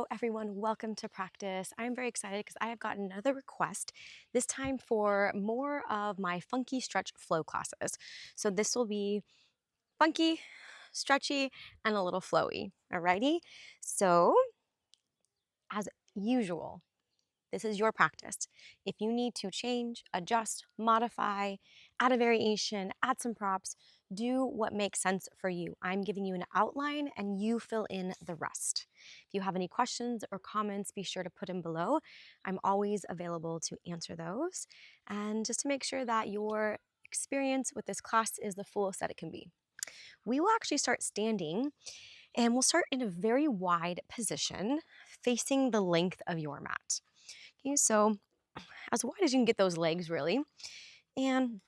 Hello everyone, welcome to practice. I'm very excited because I have got another request, this time for more of my funky stretch flow classes. So this will be funky, stretchy, and a little flowy, alrighty? So as usual, this is your practice. If you need to change, adjust, modify, add a variation, add some props, do what makes sense for you. I'm giving you an outline and you fill in the rest. If you have any questions or comments, be sure to put them below. I'm always available to answer those and just to make sure that your experience with this class is the fullest that it can be. We will actually start standing and we'll start in a very wide position facing the length of your mat. Okay, so as wide as you can get those legs really, and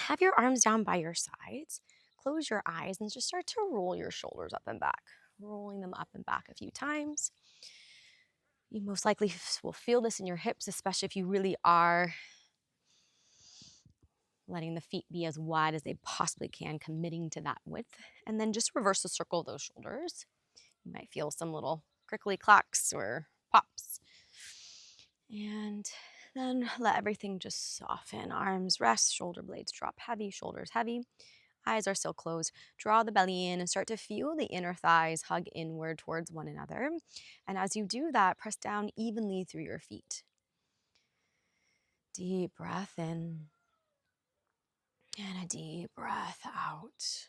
have your arms down by your sides. Close your eyes and just start to roll your shoulders up and back, rolling them up and back a few times. You most likely will feel this in your hips, especially if you really are letting the feet be as wide as they possibly can, committing to that width. And then just reverse the circle of those shoulders. You might feel some little crickly clacks or pops. And then let everything just soften. Arms rest, shoulder blades drop heavy, shoulders heavy. Eyes are still closed. Draw the belly in and start to feel the inner thighs hug inward towards one another. And as you do that, press down evenly through your feet. Deep breath in and a deep breath out.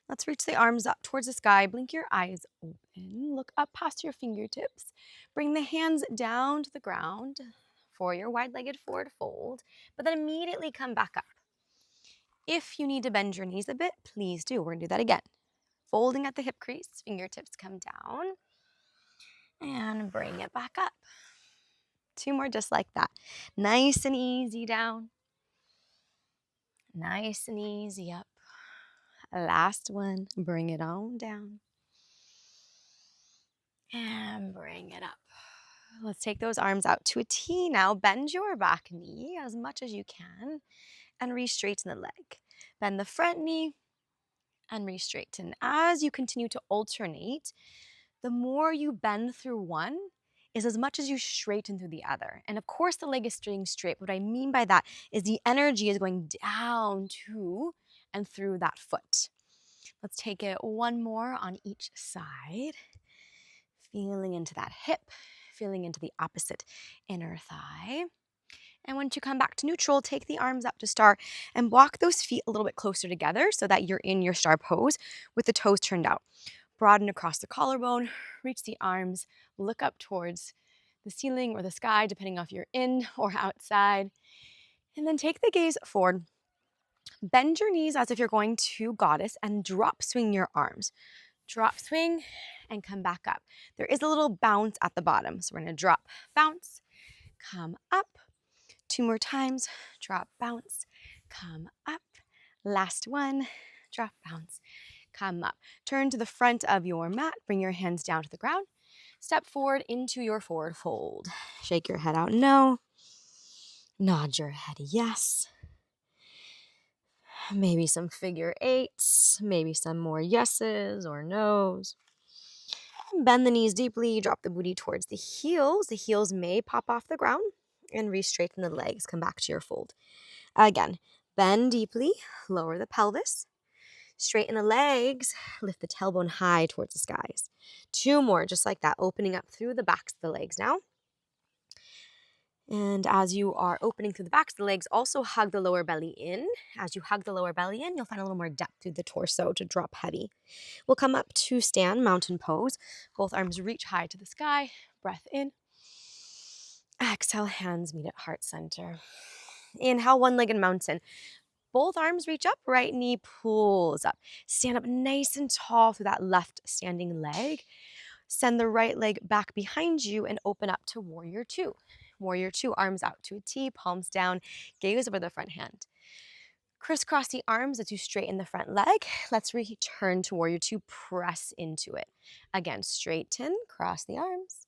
Let's reach the arms up towards the sky. Blink your eyes open. Look up past your fingertips. Bring the hands down to the ground for your wide-legged forward fold, but then immediately come back up. If you need to bend your knees a bit, please do. We're going to do that again. Folding at the hip crease, fingertips come down, and bring it back up. Two more just like that. Nice and easy down. Nice and easy up. Last one, bring it on down. And bring it up. Let's take those arms out to a T now. Bend your back knee as much as you can and re-straighten the leg. Bend the front knee and re-straighten. As you continue to alternate, the more you bend through one is as much as you straighten through the other. And of course the leg is staying straight. What I mean by that is the energy is going down to and through that foot. Let's take it one more on each side. Feeling into that hip, feeling into the opposite inner thigh. And once you come back to neutral, take the arms up to star and walk those feet a little bit closer together so that you're in your star pose with the toes turned out. Broaden across the collarbone, reach the arms, look up towards the ceiling or the sky, depending on if you're in or outside. And then take the gaze forward. Bend your knees as if you're going to goddess and drop swing your arms. Drop swing and come back up. There is a little bounce at the bottom. So we're going to drop, bounce, come up. Two more times. Drop, bounce, come up. Last one. Drop, bounce, come up. Turn to the front of your mat. Bring your hands down to the ground. Step forward into your forward fold. Shake your head out no. Nod your head yes. Maybe some figure eights. Maybe some more yeses or nos. Bend the knees deeply. Drop the booty towards the heels. The heels may pop off the ground. And re-straighten the legs. Come back to your fold. Again, bend deeply. Lower the pelvis. Straighten the legs, lift the tailbone high towards the skies. Two more, just like that, opening up through the backs of the legs now. And as you are opening through the backs of the legs, also hug the lower belly in. As you hug the lower belly in, you'll find a little more depth through the torso to drop heavy. We'll come up to stand, mountain pose. Both arms reach high to the sky. Breath in. Exhale, hands meet at heart center. Inhale, one-legged mountain. Both arms reach up, right knee pulls up. Stand up nice and tall through that left standing leg. Send the right leg back behind you and open up to warrior two. Warrior two, arms out to a T, palms down, gaze over the front hand. Crisscross the arms as you straighten the front leg. Let's return to warrior two, press into it. Again, straighten, cross the arms,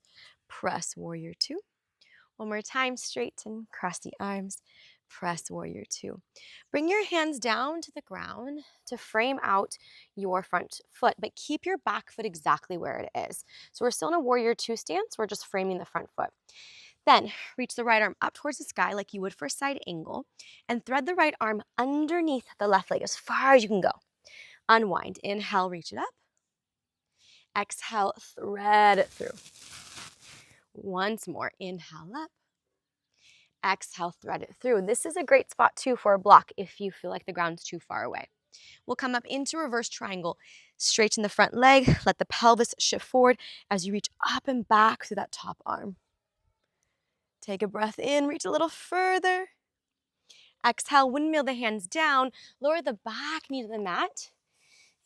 press warrior two. One more time, straighten, cross the arms, Press warrior two. Bring your hands down to the ground to frame out your front foot, but keep your back foot exactly where it is. So we're still in a warrior two stance. We're just framing the front foot. Then reach the right arm up towards the sky like you would for a side angle and thread the right arm underneath the left leg as far as you can go. Unwind. Inhale, reach it up. Exhale, thread it through. Once more. Inhale up. Exhale, thread it through. This is a great spot too for a block if you feel like the ground's too far away. We'll come up into reverse triangle. Straighten the front leg. Let the pelvis shift forward as you reach up and back through that top arm. Take a breath in, reach a little further. Exhale, windmill the hands down. Lower the back knee to the mat.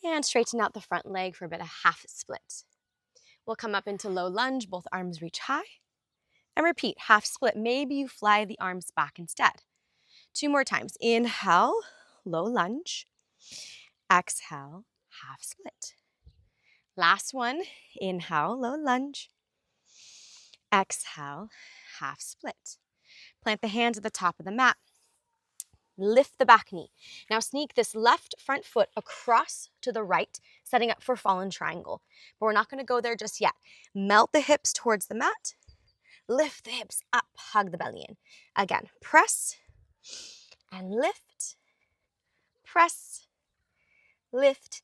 And straighten out the front leg for a bit of half split. We'll come up into low lunge. Both arms reach high. And repeat, half split. Maybe you fly the arms back instead. 2 more times. Inhale, low lunge. Exhale, half split. Last one. Inhale, low lunge. Exhale, half split. Plant the hands at the top of the mat. Lift the back knee. Now sneak this left front foot across to the right, setting up for fallen triangle. But we're not going to go there just yet. Melt the hips towards the mat. Lift the hips up, hug the belly in. Again, press and lift. Press, lift.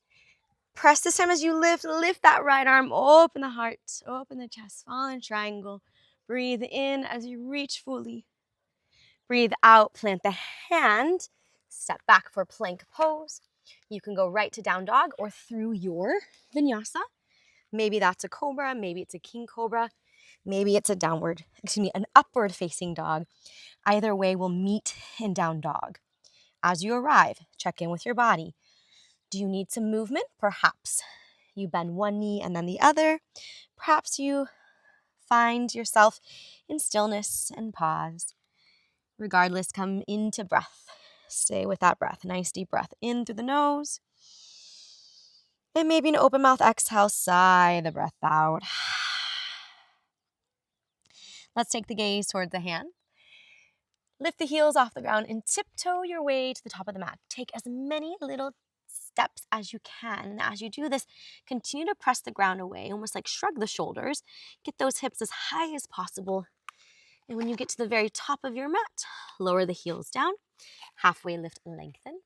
Press this time as you lift that right arm, open the heart, open the chest, fallen triangle. Breathe in as you reach fully. Breathe out, plant the hand, step back for plank pose. You can go right to down dog or through your vinyasa. Maybe that's a cobra, maybe it's a king cobra, maybe it's an upward facing dog. Either way, we'll meet in down dog. As you arrive, check in with your body. Do you need some movement? Perhaps you bend one knee and then the other. Perhaps you find yourself in stillness and pause. Regardless, come into breath. Stay with that breath. Nice deep breath in through the nose. And maybe an open mouth exhale, sigh the breath out. Let's take the gaze towards the hand. Lift the heels off the ground and tiptoe your way to the top of the mat. Take as many little steps as you can. And as you do this, continue to press the ground away, almost like shrug the shoulders. Get those hips as high as possible. And when you get to the very top of your mat, lower the heels down. Halfway lift, lengthen,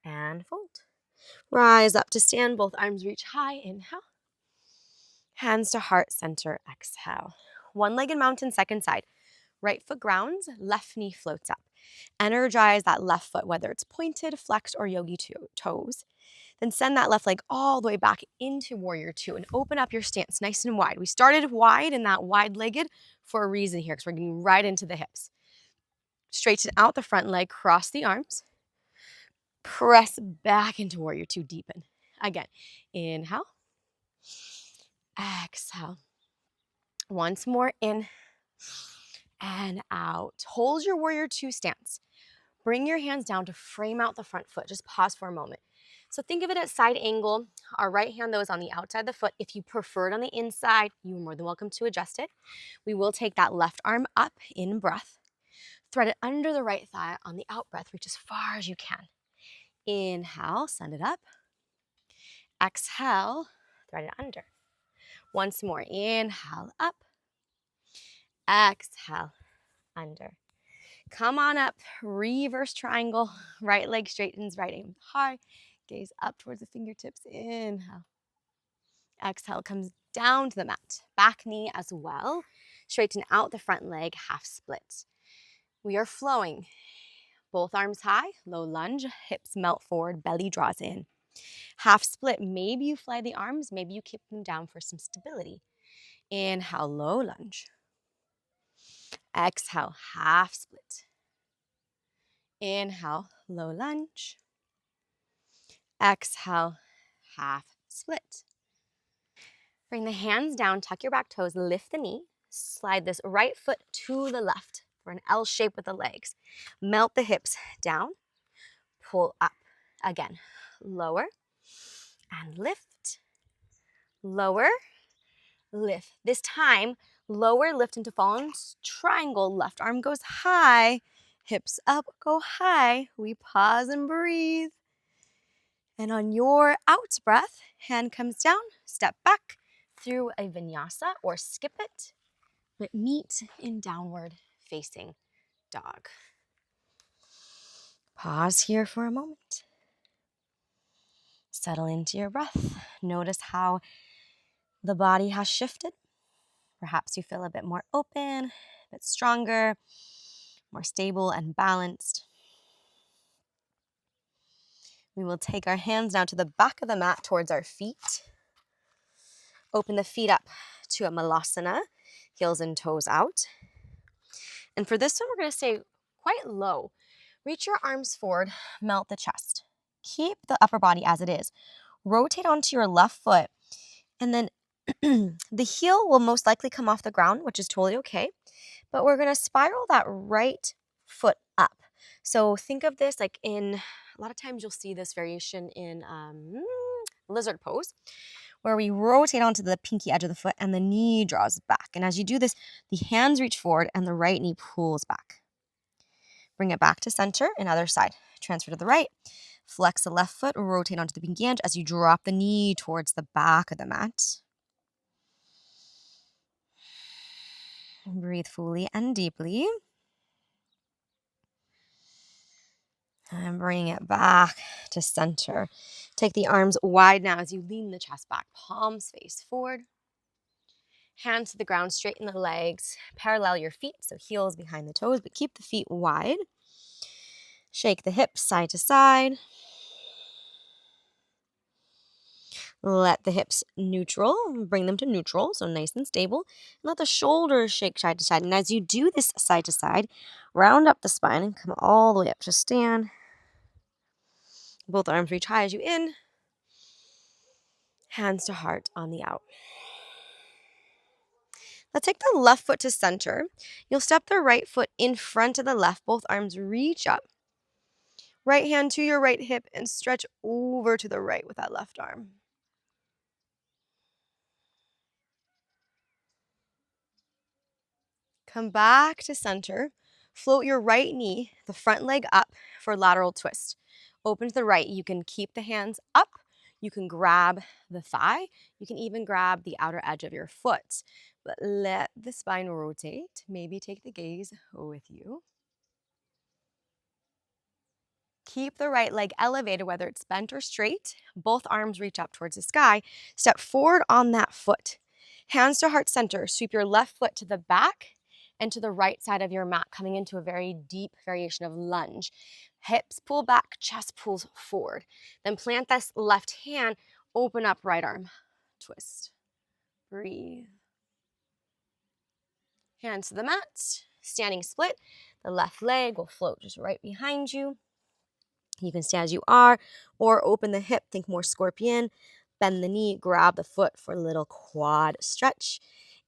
and fold. Rise up to stand, both arms reach high, inhale. Hands to heart center, exhale. One-legged mountain, second side. Right foot grounds, left knee floats up. Energize that left foot, whether it's pointed, flexed, or yogi toes. Then send that left leg all the way back into warrior two and open up your stance nice and wide. We started wide and that wide-legged for a reason here because we're getting right into the hips. Straighten out the front leg, cross the arms. Press back into warrior two, deepen. Again, inhale. Exhale. Once more, in and out. Hold your warrior two stance. Bring your hands down to frame out the front foot. Just pause for a moment. So think of it as side angle. Our right hand, though, is on the outside of the foot. If you prefer it on the inside, you're more than welcome to adjust it. We will take that left arm up in breath. Thread it under the right thigh on the out breath. Reach as far as you can. Inhale, send it up. Exhale, thread it under. Once more, inhale, up. Exhale, under. Come on up, reverse triangle. Right leg straightens, right aim high. Gaze up towards the fingertips, inhale. Exhale, comes down to the mat. Back knee as well. Straighten out the front leg, half split. We are flowing. Both arms high, low lunge, hips melt forward, belly draws in. Half split, maybe you fly the arms, maybe you keep them down for some stability. Inhale, low lunge. Exhale, half split. Inhale, low lunge. Exhale, half split. Bring the hands down, tuck your back toes, lift the knee. Slide this right foot to the left for an L shape with the legs. Melt the hips down, pull up. Again, lower and lift. Lower, lift. This time, lower, lift into fallen triangle. Left arm goes high Hips up, go high. We pause and breathe. And on your out breath, hand comes down, step back through a vinyasa or skip it, but meet in downward facing dog. Pause here for a moment. Settle into your breath. Notice how the body has shifted. Perhaps you feel a bit more open, a bit stronger, more stable and balanced. We will take our hands now to the back of the mat towards our feet. Open the feet up to a malasana, heels and toes out. And for this one, we're going to stay quite low. Reach your arms forward, melt the chest. Keep the upper body as it is. Rotate onto your left foot, and then the heel will most likely come off the ground, which is totally okay. But we're going to spiral that right foot up. So think of this like a lot of times you'll see this variation in lizard pose, where we rotate onto the pinky edge of the foot and the knee draws back. And as you do this, the hands reach forward and the right knee pulls back. Bring it back to center and other side. Transfer to the right. Flex the left foot, rotate onto the pinky edge as you drop the knee towards the back of the mat. Breathe fully and deeply. And bring it back to center. Take the arms wide now as you lean the chest back. Palms face forward. Hands to the ground, straighten the legs. Parallel your feet, so heels behind the toes, but keep the feet wide. Shake the hips side to side. Let the hips neutral, bring them to neutral, so nice and stable. And let the shoulders shake side to side. And as you do this side to side, round up the spine and come all the way up to stand. Both arms reach high as you in. Hands to heart on the out. Let's take the left foot to center. You'll step the right foot in front of the left. Both arms reach up. Right hand to your right hip and stretch over to the right with that left arm. Come back to center. Float your right knee, the front leg up for lateral twist. Open to the right. You can keep the hands up. You can grab the thigh. You can even grab the outer edge of your foot. But let the spine rotate. Maybe take the gaze with you. Keep the right leg elevated, whether it's bent or straight. Both arms reach up towards the sky. Step forward on that foot. Hands to heart center. Sweep your left foot to the back and to the right side of your mat, coming into a very deep variation of lunge. Hips pull back, chest pulls forward. Then plant this left hand, open up right arm. Twist. Breathe. Hands to the mat. Standing split. The left leg will float just right behind you. You can stay as you are or open the hip, think more scorpion. Bend the knee, grab the foot for a little quad stretch.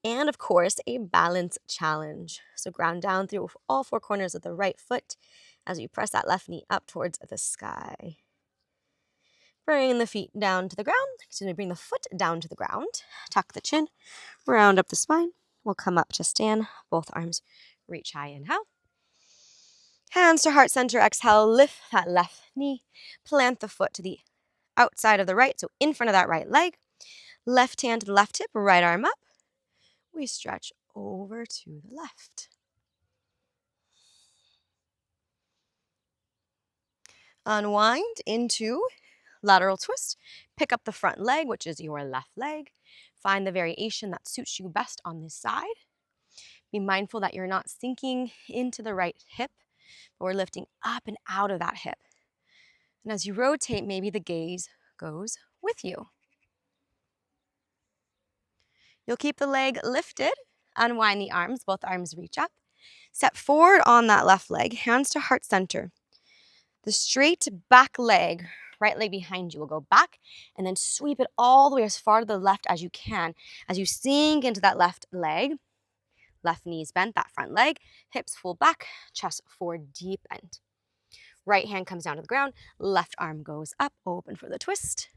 And of course, a balance challenge. So ground down through all four corners of the right foot as you press that left knee up towards the sky. Bring the feet down to the ground. Bring the foot down to the ground. Tuck the chin, round up the spine. We'll come up to stand. Both arms reach high, inhale. Hands to heart center, exhale, lift that left knee. Plant the foot to the outside of the right, so in front of that right leg. Left hand to the left hip, right arm up. We stretch over to the left. Unwind into lateral twist. Pick up the front leg, which is your left leg. Find the variation that suits you best on this side. Be mindful that you're not sinking into the right hip, but we're lifting up and out of that hip. And as you rotate, maybe the gaze goes with you. You'll keep the leg lifted. Unwind the arms, both arms reach up. Step forward on that left leg, hands to heart center. The straight back leg, right leg behind you, will go back and then sweep it all the way as far to the left as you can. As you sink into that left leg, left knees bent, that front leg, hips pull back, chest forward, deep bend. Right hand comes down to the ground, left arm goes up, open for the twist.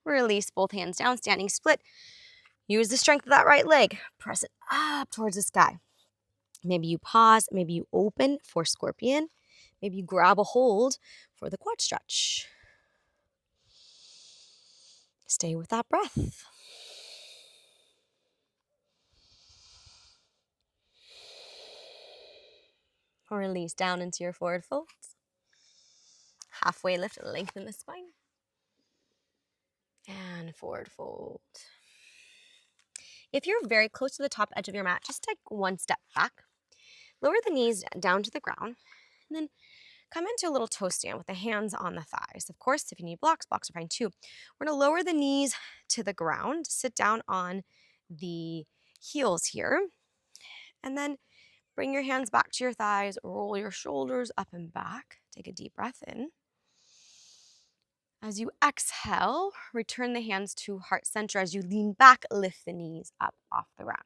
Release both hands down, standing split. Use the strength of that right leg. Press it up towards the sky. Maybe you pause, maybe you open for scorpion, maybe you grab a hold for the quad stretch. Stay with that breath. Release down into your forward fold. Halfway lift, lengthen the spine. And forward fold. If you're very close to the top edge of your mat, just take one step back. Lower the knees down to the ground. And then come into a little toe stand with the hands on the thighs. Of course, if you need blocks, blocks are fine too. We're going to lower the knees to the ground. Sit down on the heels here. And then bring your hands back to your thighs. Roll your shoulders up and back. Take a deep breath in. As you exhale, return the hands to heart center. As you lean back, lift the knees up off the ground.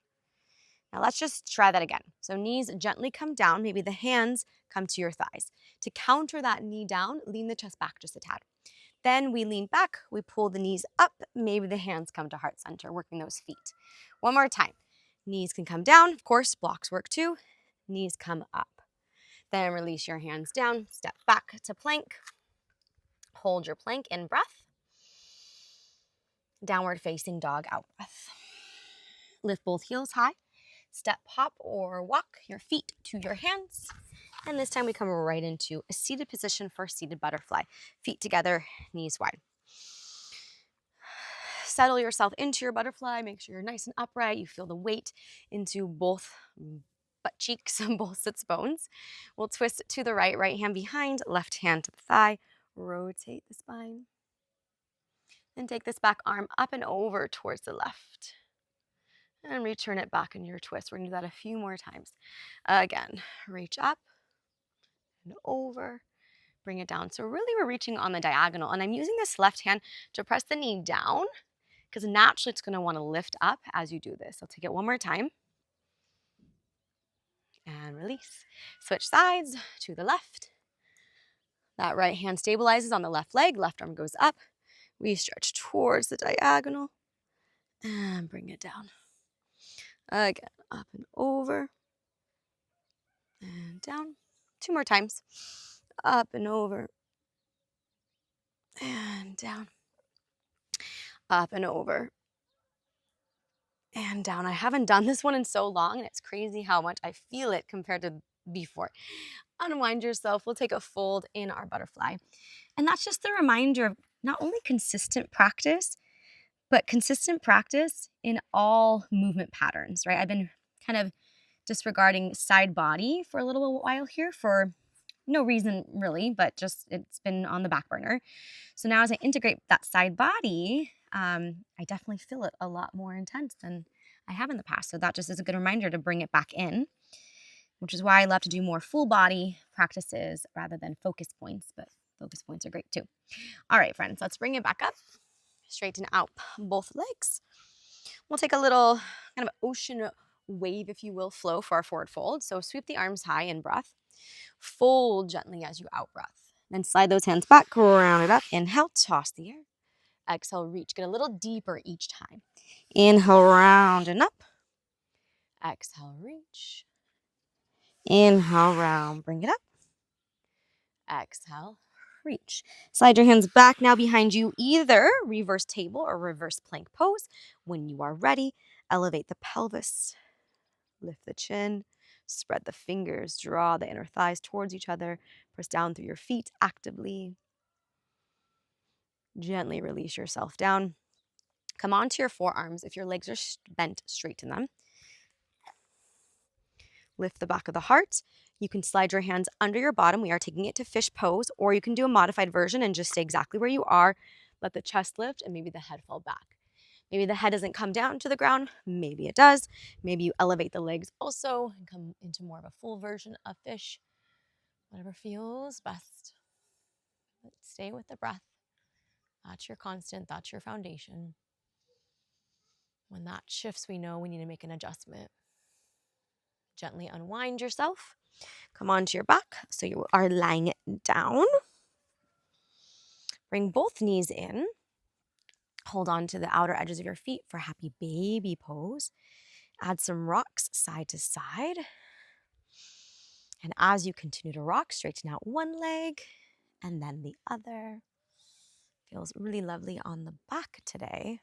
Now let's just try that again. So knees gently come down. Maybe the hands come to your thighs. To counter that knee down, lean the chest back just a tad. Then we lean back, we pull the knees up. Maybe the hands come to heart center, working those feet. One more time. Knees can come down. Of course, blocks work too. Knees come up. Then release your hands down. Step back to plank. Hold your plank in breath. Downward facing dog out breath. Lift both heels high. Step, hop, or walk your feet to your hands. And this time we come right into a seated position for seated butterfly. Feet together, knees wide. Settle yourself into your butterfly. Make sure you're nice and upright. You feel the weight into both butt cheeks and both sits bones. We'll twist to the right, right hand behind, left hand to the thigh. Rotate the spine. And take this back arm up and over towards the left. And return it back in your twist. We're going to do that a few more times. Again, reach up and over. Bring it down. So really we're reaching on the diagonal. And I'm using this left hand to press the knee down because naturally it's going to want to lift up as you do this. So take it one more time. And release. Switch sides to the left. That right hand stabilizes on the left leg. Left arm goes up. We stretch towards the diagonal. And bring it down. Again, up and over. And down. 2 more times. Up and over. And down. Up and over. And down. I haven't done this one in so long, and it's crazy how much I feel it compared to before. Unwind yourself. We'll take a fold in our butterfly. And that's just the reminder of not only consistent practice, but consistent practice in all movement patterns, right? I've been kind of disregarding side body for a little while here for no reason really, but just it's been on the back burner. So now as I integrate that side body, I definitely feel it a lot more intense than I have in the past. So that just is a good reminder to bring it back in, which is why I love to do more full body practices rather than focus points, but focus points are great too. All right, friends, let's bring it back up. Straighten out both legs. We'll take a little kind of ocean wave, if you will, flow for our forward fold. So sweep the arms high in breath. Fold gently as you out breath. Then slide those hands back, round it up. Inhale, toss the air. Exhale, reach. Get a little deeper each time. Inhale, round and up. Exhale, reach. Inhale, round, bring it up. Exhale, reach. Slide your hands back now behind you, either reverse table or reverse plank pose. When you are ready, elevate the pelvis. Lift the chin. Spread the fingers. Draw the inner thighs towards each other. Press down through your feet actively. Gently release yourself down. Come onto your forearms if your legs are bent, straighten them. Lift the back of the heart. You can slide your hands under your bottom. We are taking it to fish pose, or you can do a modified version and just stay exactly where you are. Let the chest lift and maybe the head fall back. Maybe the head doesn't come down to the ground. Maybe it does. Maybe you elevate the legs also and come into more of a full version of fish. Whatever feels best. But stay with the breath. That's your constant. That's your foundation. When that shifts, we know we need to make an adjustment. Gently unwind yourself. Come onto your back so you are lying down. Bring both knees in. Hold on to the outer edges of your feet for happy baby pose. Add some rocks side to side. And as you continue to rock, straighten out one leg and then the other. Feels really lovely on the back today.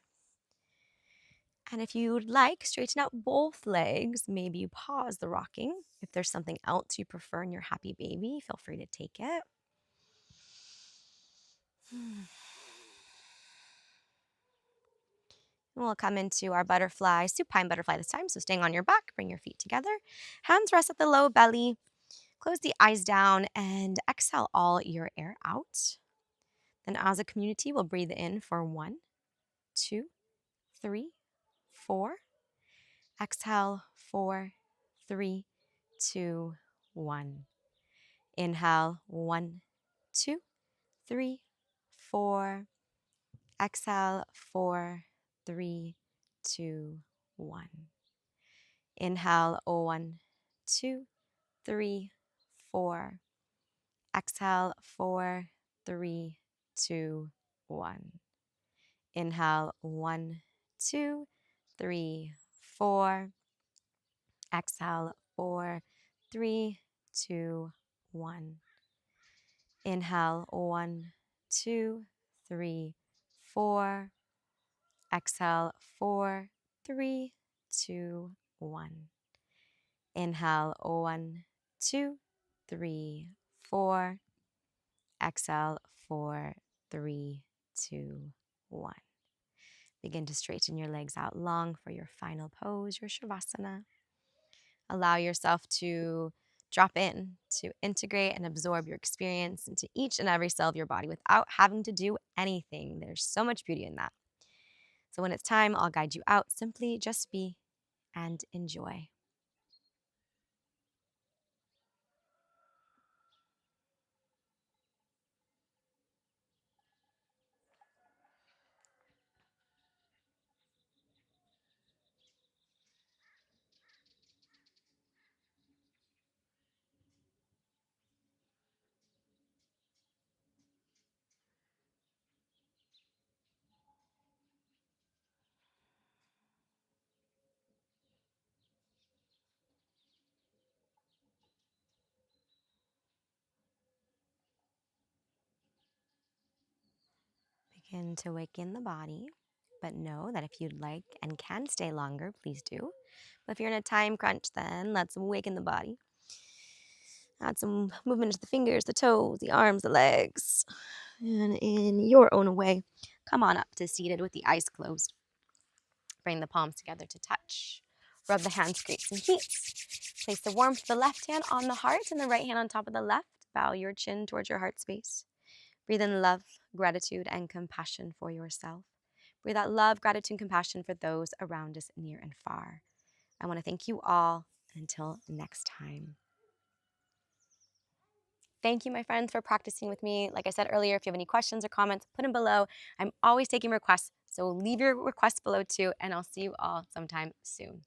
And if you'd like, straighten out both legs. Maybe you pause the rocking. If there's something else you prefer in your happy baby, feel free to take it. We'll come into our butterfly, supine butterfly this time. So staying on your back, bring your feet together. Hands rest at the low belly. Close the eyes down and exhale all your air out. Then as a community, we'll breathe in for 1, 2, 3, 4. Exhale, 4, 3, 2, 1. Inhale, 1, 2, 3, 4. Exhale, 4, 3, 2, 1. Inhale, 1, 2, 3, 4. Exhale, 4, 3, 2, 1. Inhale, 1, 2, 3, 4. Exhale, 4, 3, 2, 1. Inhale, 1, 2, 3, 4. Exhale, 4, 3, 2, 1. Inhale, 1, 2, 3, 4. Exhale, 4, 3, 2, 1. Begin to straighten your legs out long for your final pose, your Shavasana. Allow yourself to drop in, to integrate and absorb your experience into each and every cell of your body without having to do anything. There's so much beauty in that. So when it's time, I'll guide you out. Simply just be and enjoy. Begin to waken the body, but know that if you'd like and can stay longer, please do. But if you're in a time crunch, then let's awaken the body. Add some movement to the fingers, the toes, the arms, the legs. And in your own way, come on up to seated with the eyes closed. Bring the palms together to touch. Rub the hands, create some heat. Place the warmth of the left hand on the heart and the right hand on top of the left. Bow your chin towards your heart space. Breathe in love, gratitude, and compassion for yourself. Breathe out love, gratitude, and compassion for those around us near and far. I want to thank you all. Until next time. Thank you, my friends, for practicing with me. Like I said earlier, if you have any questions or comments, put them below. I'm always taking requests, so leave your requests below too, and I'll see you all sometime soon.